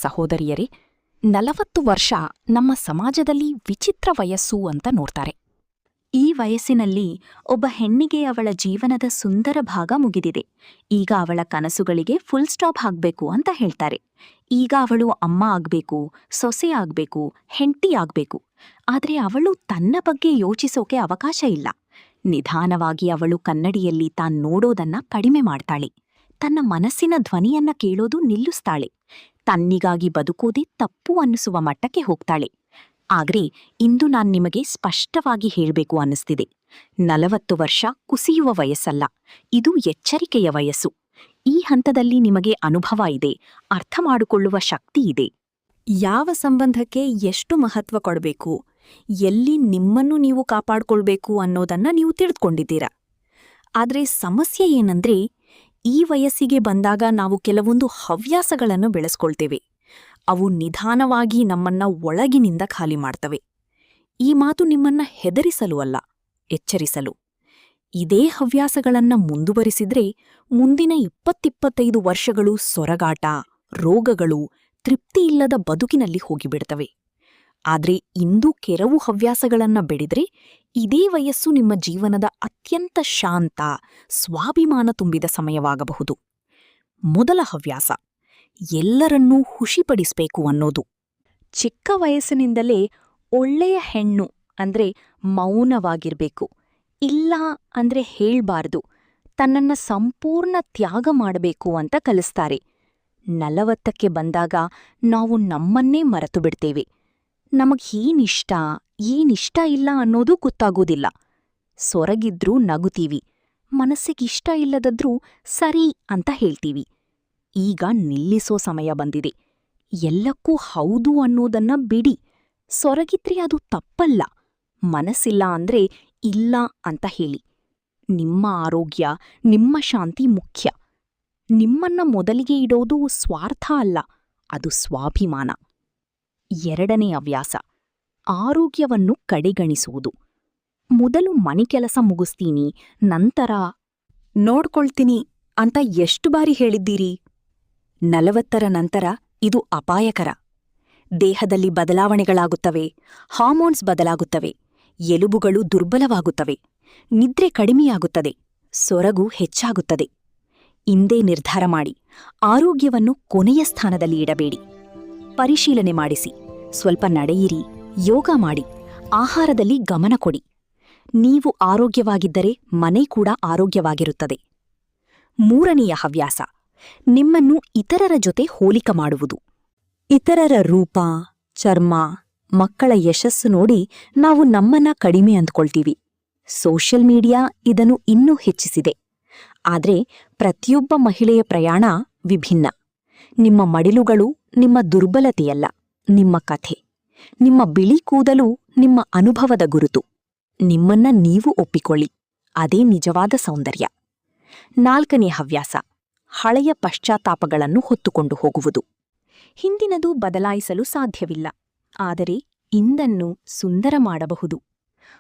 ಸಹೋದರಿಯರೇ, 40 ವರ್ಷ ನಮ್ಮ ಸಮಾಜದಲ್ಲಿ ವಿಚಿತ್ರ ವಯಸ್ಸು ಅಂತ ನೋಡ್ತಾರೆ. ಈ ವಯಸ್ಸಿನಲ್ಲಿ ಒಬ್ಬ ಹೆಣ್ಣಿಗೆ ಅವಳ ಜೀವನದ ಸುಂದರ ಭಾಗ ಮುಗಿದಿದೆ. ಈಗ ಅವಳ ಕನಸುಗಳಿಗೆ ಫುಲ್ ಸ್ಟಾಪ್ ಹಾಕ್ಬೇಕು ಅಂತ ಹೇಳ್ತಾರೆ. ಈಗ ಅವಳು ಅಮ್ಮ ಆಗ್ಬೇಕು, ಸೊಸೆ ಆಗ್ಬೇಕು, ಹೆಂಡತಿ ಆಗ್ಬೇಕು. ಆದ್ರೆ ಅವಳು ತನ್ನ ಬಗ್ಗೆ ಯೋಚಿಸೋಕೆ ಅವಕಾಶ ಇಲ್ಲ. ನಿಧಾನವಾಗಿ ಅವಳು ಕನ್ನಡಿಯಲ್ಲಿ ತಾನ್ ನೋಡೋದನ್ನ ಕಡಿಮೆ ಮಾಡ್ತಾಳೆ. ತನ್ನ ಮನಸ್ಸಿನ ಧ್ವನಿಯನ್ನ ಕೇಳೋದು ನಿಲ್ಲಿಸ್ತಾಳೆ. ತನ್ನಿಗಾಗಿ ಬದುಕೋದೇ ತಪ್ಪು ಅನ್ನಿಸುವ ಮಟ್ಟಕ್ಕೆ ಹೋಗ್ತಾಳೆ. ಆದ್ರೆ ಇಂದು ನಾನ್ ನಿಮಗೆ ಸ್ಪಷ್ಟವಾಗಿ ಹೇಳ್ಬೇಕು ಅನ್ನಿಸ್ತಿದೆ. 40 ವರ್ಷ ಕುಸಿಯುವ ವಯಸ್ಸಲ್ಲ, ಇದು ಎಚ್ಚರಿಕೆಯ ವಯಸ್ಸು. ಈ ಹಂತದಲ್ಲಿ ನಿಮಗೆ ಅನುಭವ ಇದೆ, ಅರ್ಥ ಮಾಡಿಕೊಳ್ಳುವ ಶಕ್ತಿ ಇದೆ. ಯಾವ ಸಂಬಂಧಕ್ಕೆ ಎಷ್ಟು ಮಹತ್ವ ಕೊಡಬೇಕು, ಎಲ್ಲಿ ನಿಮ್ಮನ್ನು ನೀವು ಕಾಪಾಡ್ಕೊಳ್ಬೇಕು ಅನ್ನೋದನ್ನ ನೀವು ತಿಳಿದುಕೊಂಡಿದ್ದೀರಾ. ಆದ್ರೆ ಸಮಸ್ಯೆ ಏನಂದ್ರೆ, ಈ ವಯಸ್ಸಿಗೆ ಬಂದಾಗ ನಾವು ಕೆಲವೊಂದು ಹವ್ಯಾಸಗಳನ್ನು ಬೆಳೆಸ್ಕೊಳ್ತೇವೆ. ಅವು ನಿಧಾನವಾಗಿ ನಮ್ಮನ್ನ ಒಳಗಿನಿಂದ ಖಾಲಿ ಮಾಡ್ತವೆ. ಈ ಮಾತು ನಿಮ್ಮನ್ನ ಹೆದರಿಸಲು ಅಲ್ಲ, ಎಚ್ಚರಿಸಲು. ಇದೇ ಹವ್ಯಾಸಗಳನ್ನ ಮುಂದುವರಿಸಿದ್ರೆ ಮುಂದಿನ 20-25 ವರ್ಷಗಳು ಸೊರಗಾಟ, ರೋಗಗಳು, ತೃಪ್ತಿಯಿಲ್ಲದ ಬದುಕಿನಲ್ಲಿ ಹೋಗಿಬಿಡ್ತವೆ. ಆದ್ರೆ ಇಂದು ಕೆಲವು ಹವ್ಯಾಸಗಳನ್ನ ಬೆಳೆದ್ರೆ ಇದೇ ವಯಸ್ಸು ನಿಮ್ಮ ಜೀವನದ ಅತ್ಯಂತ ಶಾಂತ, ಸ್ವಾಭಿಮಾನ ತುಂಬಿದ ಸಮಯವಾಗಬಹುದು. ಮೊದಲ ಹವ್ಯಾಸ, ಎಲ್ಲರನ್ನೂ ಖುಷಿಪಡಿಸ್ಬೇಕು ಅನ್ನೋದು. ಚಿಕ್ಕ ವಯಸ್ಸಿನಿಂದಲೇ ಒಳ್ಳೆಯ ಹೆಣ್ಣು ಅಂದ್ರೆ ಮೌನವಾಗಿರ್ಬೇಕು, ಇಲ್ಲ ಅಂದ್ರೆ ಹೇಳ್ಬಾರ್ದು, ತನ್ನನ್ನ ಸಂಪೂರ್ಣ ತ್ಯಾಗ ಮಾಡಬೇಕು ಅಂತ ಕಲಿಸ್ತಾರೆ. 40ಕ್ಕೆ ಬಂದಾಗ ನಾವು ನಮ್ಮನ್ನೇ ಮರೆತು ಬಿಡ್ತೇವೆ. ನಮಗ್ ಏನಿಷ್ಟ ಇಲ್ಲ ಅನ್ನೋದೂ ಗೊತ್ತಾಗೋದಿಲ್ಲ. ಸೊರಗಿದ್ರೂ ನಗುತ್ತೀವಿ, ಮನಸ್ಸಿಗಿಷ್ಟ ಇಲ್ಲದದ್ರೂ ಸರಿ ಅಂತ ಹೇಳ್ತೀವಿ. ಈಗ ನಿಲ್ಲಿಸೋ ಸಮಯ ಬಂದಿದೆ. ಎಲ್ಲಕ್ಕೂ ಹೌದು ಅನ್ನೋದನ್ನ ಬಿಡಿ. ಸೊರಗಿದ್ರೆ ಅದು ತಪ್ಪಲ್ಲ, ಮನಸ್ಸಿಲ್ಲ ಅಂದ್ರೆ ಇಲ್ಲ ಅಂತ ಹೇಳಿ. ನಿಮ್ಮ ಆರೋಗ್ಯ, ನಿಮ್ಮ ಶಾಂತಿ ಮುಖ್ಯ. ನಿಮ್ಮನ್ನ ಮೊದಲಿಗೆ ಇಡೋದು ಸ್ವಾರ್ಥ ಅಲ್ಲ, ಅದು ಸ್ವಾಭಿಮಾನ. ಎರಡನೇ ಹವ್ಯಾಸ, ಆರೋಗ್ಯವನ್ನು ಕಡೆಗಣಿಸುವುದು. ಮೊದಲು ಮನೆ ಕೆಲಸ ಮುಗಿಸ್ತೀನಿ, ನಂತರ ನೋಡ್ಕೊಳ್ತೀನಿ ಅಂತ ಎಷ್ಟು ಬಾರಿ ಹೇಳಿದ್ದೀರಿ? 40ರ ನಂತರ ಇದು ಅಪಾಯಕರ. ದೇಹದಲ್ಲಿ ಬದಲಾವಣೆಗಳಾಗುತ್ತವೆ, ಹಾರ್ಮೋನ್ಸ್ ಬದಲಾಗುತ್ತವೆ, ಎಲುಬುಗಳು ದುರ್ಬಲವಾಗುತ್ತವೆ, ನಿದ್ರೆ ಕಡಿಮೆಯಾಗುತ್ತದೆ, ಸೊರಗು ಹೆಚ್ಚಾಗುತ್ತದೆ. ಇಂದೇ ನಿರ್ಧಾರ ಮಾಡಿ, ಆರೋಗ್ಯವನ್ನು ಕೊನೆಯ ಸ್ಥಾನದಲ್ಲಿ ಇಡಬೇಡಿ. ಪರಿಶೀಲನೆ ಮಾಡಿಸಿ, ಸ್ವಲ್ಪ ನಡೆಯಿರಿ, ಯೋಗ ಮಾಡಿ, ಆಹಾರದಲ್ಲಿ ಗಮನ ಕೊಡಿ. ನೀವು ಆರೋಗ್ಯವಾಗಿದ್ದರೆ ಮನೆ ಕೂಡ ಆರೋಗ್ಯವಾಗಿರುತ್ತದೆ. ಮೂರನೆಯ ಹವ್ಯಾಸ, ನಿಮ್ಮನ್ನು ಇತರರ ಜೊತೆ ಹೋಲಿಕೆ ಮಾಡುವುದು. ಇತರರ ರೂಪ, ಚರ್ಮ, ಮಕ್ಕಳ ಯಶಸ್ಸು ನೋಡಿ ನಾವು ನಮ್ಮನ್ನ ಕಡಿಮೆ ಅಂದ್ಕೊಳ್ತೀವಿ. ಸೋಷಿಯಲ್ ಮೀಡಿಯಾ ಇದನ್ನು ಇನ್ನೂ ಹೆಚ್ಚಿಸಿದೆ. ಆದ್ರೆ ಪ್ರತಿಯೊಬ್ಬ ಮಹಿಳೆಯ ಪ್ರಯಾಣ ವಿಭಿನ್ನ. ನಿಮ್ಮ ಮಡಿಲುಗಳು ನಿಮ್ಮ ದುರ್ಬಲತೆಯಲ್ಲ, ನಿಮ್ಮ ಕಥೆ. ನಿಮ್ಮ ಬಿಳಿ ಕೂದಲು ನಿಮ್ಮ ಅನುಭವದ ಗುರುತು. ನಿಮ್ಮನ್ನ ನೀವು ಒಪ್ಪಿಕೊಳ್ಳಿ, ಅದೇ ನಿಜವಾದ ಸೌಂದರ್ಯ. ನಾಲ್ಕನೇ ಹವ್ಯಾಸ, ಹಳೆಯ ಪಶ್ಚಾತ್ತಾಪಗಳನ್ನು ಹೊತ್ತುಕೊಂಡು ಹೋಗುವುದು. ಹಿಂದಿನದು ಬದಲಾಯಿಸಲು ಸಾಧ್ಯವಿಲ್ಲ, ಆದರೆ ಇಂದನ್ನು ಸುಂದರ ಮಾಡಬಹುದು.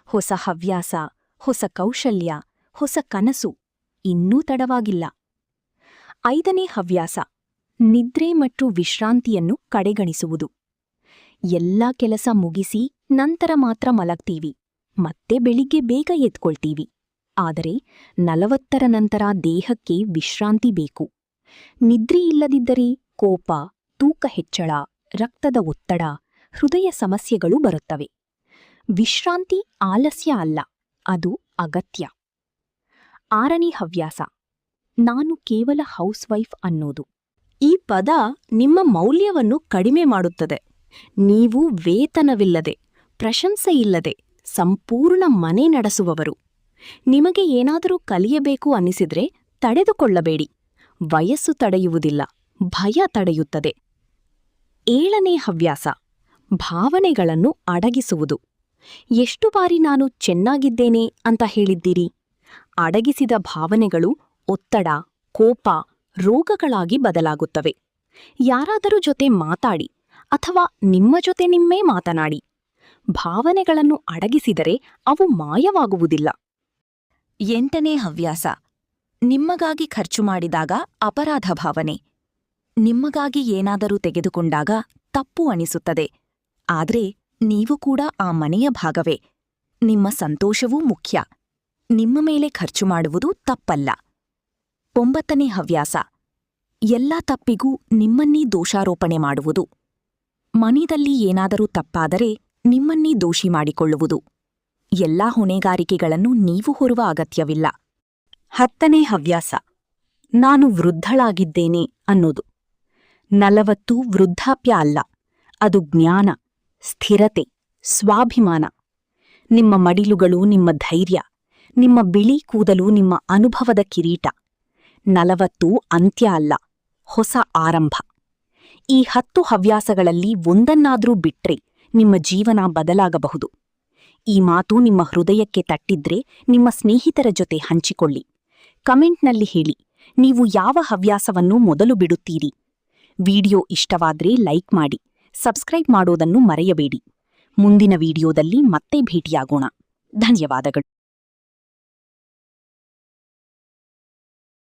ಹೊಸ ಹವ್ಯಾಸ, ಹೊಸ ಕೌಶಲ್ಯ, ಹೊಸ ಕನಸು. ಇನ್ನೂ ತಡವಾಗಿಲ್ಲ. ಐದನೇ ಹವ್ಯಾಸ, ನಿದ್ರೆ ಮತ್ತು ವಿಶ್ರಾಂತಿಯನ್ನು ಕಡೆಗಣಿಸುವುದು. ಎಲ್ಲ ಕೆಲಸ ಮುಗಿಸಿ ನಂತರ ಮಾತ್ರ ಮಲಗ್ತೀವಿ, ಮತ್ತೆ ಬೆಳಿಗ್ಗೆ ಬೇಗ ಎದ್ಕೊಳ್ತೀವಿ. ಆದರೆ 40ರ ನಂತರ ದೇಹಕ್ಕೆ ವಿಶ್ರಾಂತಿ ಬೇಕು. ನಿದ್ರೆ ಇಲ್ಲದಿದ್ದರೆ ಕೋಪ, ತೂಕ ಹೆಚ್ಚಳ, ರಕ್ತದ ಒತ್ತಡ, ಹೃದಯ ಸಮಸ್ಯೆಗಳು ಬರುತ್ತವೆ. ವಿಶ್ರಾಂತಿ ಆಲಸ್ಯ ಅಲ್ಲ, ಅದು ಅಗತ್ಯ. ಆರನೇ ಹವ್ಯಾಸ, ನಾನು ಕೇವಲ ಹೌಸ್ ವೈಫ್ ಅನ್ನೋದು. ಈ ಪದ ನಿಮ್ಮ ಮೌಲ್ಯವನ್ನು ಕಡಿಮೆ ಮಾಡುತ್ತದೆ. ನೀವು ವೇತನವಿಲ್ಲದೆ, ಪ್ರಶಂಸೆಯಿಲ್ಲದೆ ಸಂಪೂರ್ಣ ಮನೆ ನಡೆಸುವವರು. ನಿಮಗೆ ಏನಾದರೂ ಕಲಿಯಬೇಕು ಅನ್ನಿಸಿದ್ರೆ ತಡೆದುಕೊಳ್ಳಬೇಡಿ. ವಯಸ್ಸು ತಡೆಯುವುದಿಲ್ಲ, ಭಯ ತಡೆಯುತ್ತದೆ. ಏಳನೇ ಹವ್ಯಾಸ, ಭಾವನೆಗಳನ್ನು ಅಡಗಿಸುವುದು. ಎಷ್ಟು ಬಾರಿ ನಾನು ಚೆನ್ನಾಗಿದ್ದೇನೆ ಅಂತ ಹೇಳಿದ್ದೀರಿ? ಅಡಗಿಸಿದ ಭಾವನೆಗಳು ಒತ್ತಡ, ಕೋಪ, ರೋಗಗಳಾಗಿ ಬದಲಾಗುತ್ತವೆ. ಯಾರಾದರೂ ಜೊತೆ ಮಾತಾಡಿ ಅಥವಾ ನಿಮ್ಮ ಜೊತೆ ನಿಮ್ಮೇ ಮಾತನಾಡಿ. ಭಾವನೆಗಳನ್ನು ಅಡಗಿಸಿದರೆ ಅವು ಮಾಯವಾಗುವುದಿಲ್ಲ. ಎಂಟನೇ ಹವ್ಯಾಸ, ನಿಮ್ಮಗಾಗಿ ಖರ್ಚು ಮಾಡಿದಾಗ ಅಪರಾಧ ಭಾವನೆ. ನಿಮಗಾಗಿ ಏನಾದರೂ ತೆಗೆದುಕೊಂಡಾಗ ತಪ್ಪು ಅನಿಸುತ್ತದೆ ಆದ್ರೆ ನೀವು ಕೂಡ ಆ ಮನೆಯ ಭಾಗವೇ ನಿಮ್ಮ ಸಂತೋಷವೂ ಮುಖ್ಯ ನಿಮ್ಮ ಮೇಲೆ ಖರ್ಚು ಮಾಡುವುದು ತಪ್ಪಲ್ಲ 9ನೇ ಹವ್ಯಾಸ ಎಲ್ಲ ತಪ್ಪಿಗೂ ನಿಮ್ಮನ್ನೇ ದೋಷಾರೋಪಣೆ ಮಾಡುವುದು ಮನೆಯಲ್ಲಿ ಏನಾದರೂ ತಪ್ಪಾದರೆ ನಿಮ್ಮನ್ನೇ ದೋಷಿ ಮಾಡಿಕೊಳ್ಳುವುದು ಎಲ್ಲಾ ಹೊಣೆಗಾರಿಕೆಗಳನ್ನು ನೀವು ಹೊರುವ ಅಗತ್ಯವಿಲ್ಲ 10ನೇ ಹವ್ಯಾಸ ನಾನು ವೃದ್ಧಳಾಗಿದ್ದೇನೆ ಅನ್ನೋದು 40 ವೃದ್ಧಾಪ್ಯ ಅಲ್ಲ ಅದು ಜ್ಞಾನ ಸ್ಥಿರತೆ ಸ್ವಾಭಿಮಾನ ನಿಮ್ಮ ಮಡಿಲುಗಳು ನಿಮ್ಮ ಧೈರ್ಯ ನಿಮ್ಮ ಬಿಳಿ ಕೂದಲು ನಿಮ್ಮ ಅನುಭವದ ಕಿರೀಟ 40 ಅಂತ್ಯ ಅಲ್ಲ ಹೊಸ ಆರಂಭ ಈ 10 ಹವ್ಯಾಸಗಳಲ್ಲಿ ಒಂದನ್ನಾದ್ರೂ ಬಿಟ್ರೆ ನಿಮ್ಮ ಜೀವನ ಬದಲಾಗಬಹುದು ಈ ಮಾತು ನಿಮ್ಮ ಹೃದಯಕ್ಕೆ ತಟ್ಟಿದ್ರೆ ನಿಮ್ಮ ಸ್ನೇಹಿತರ ಜೊತೆ ಹಂಚಿಕೊಳ್ಳಿ ಕಮೆಂಟ್ನಲ್ಲಿ ಹೇಳಿ ನೀವು ಯಾವ ಹವ್ಯಾಸವನ್ನು ಮೊದಲು ಬಿಡುತ್ತೀರಿ ವಿಡಿಯೋ ಇಷ್ಟವಾದ್ರೆ ಲೈಕ್ ಮಾಡಿ ಸಬ್ಸ್ಕ್ರೈಬ್ ಮಾಡೋದನ್ನು ಮರೆಯಬೇಡಿ ಮುಂದಿನ ವಿಡಿಯೋದಲ್ಲಿ ಮತ್ತೆ ಭೇಟಿಯಾಗೋಣ ಧನ್ಯವಾದಗಳು